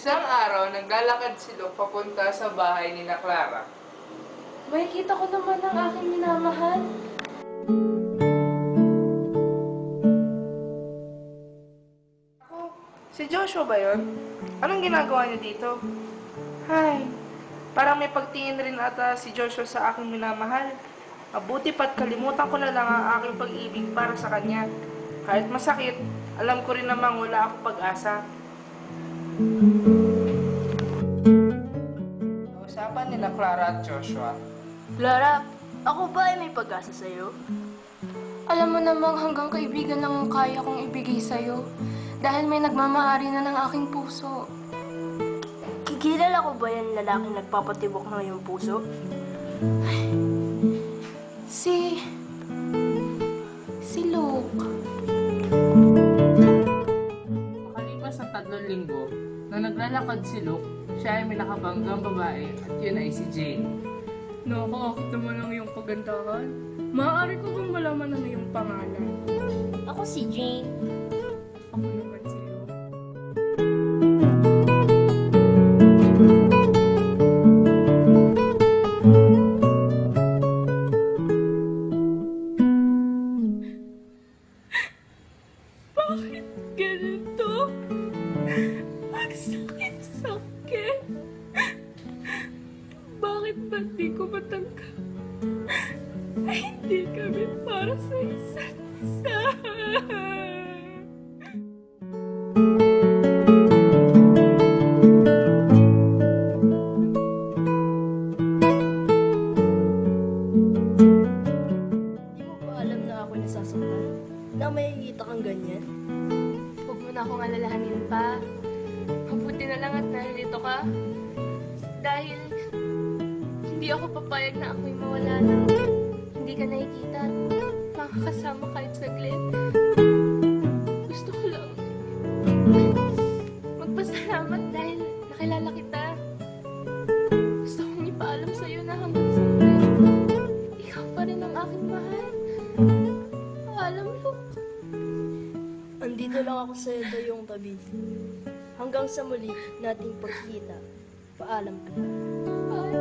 Isang araw, naglalakad si Luke papunta sa bahay ni na Clara. Makikita ko naman ang aking minamahal. Ako, si Joshua ba yun? Anong ginagawa niya dito? Hay, parang may pagtingin rin ata si Joshua sa aking minamahal. Mabuti pa't kalimutan ko na lang ang aking pag-ibig para sa kanya. Kahit masakit, alam ko rin namang wala akong pag-asa. Usapan nila Clara at Joshua. Clara, ako ba ay may pag-asa sa'yo? Alam mo namang hanggang kaibigan lang ang kaya kong ibigay sa'yo. Dahil may nagmamahari na ng aking puso. Kikilala ko ba yan lalaking nagpapatibok ng iyong puso? Si Luke. Makalipas ang 3 linggo, nang naglalakad si Luke, siya ay may nakabanggang babae at yun ay si Jane. Nakakaakit naman ang iyong kagandahan. Maaari ko bang malaman ang iyong pangalan? Ako si Jane. Ako naman si Luke. Bakit ganito? Ang sakit-sakit. Bakit ba di ko matanggap? Ay, hindi kami para sa isa't isa. Di mo ba alam na ako nasasaktan? Na makikita kang ganyan? Huwag mo na akong alalahanin pa. Mabuti na lang at narito ka. Dahil hindi ako papayag na ako'y mawala na. Hindi ka nakikita at makakasama kahit saglit. Gusto ko lang magpasalamat dahil nakilala kita. Gusto kong ipaalam sa'yo na hanggang sa huli, ikaw pa rin ang aking mahal. Paalam, Luke. Andito lang ako sa iyong tabi. Hanggang sa muli nating pagkita. Paalam ka. Bye.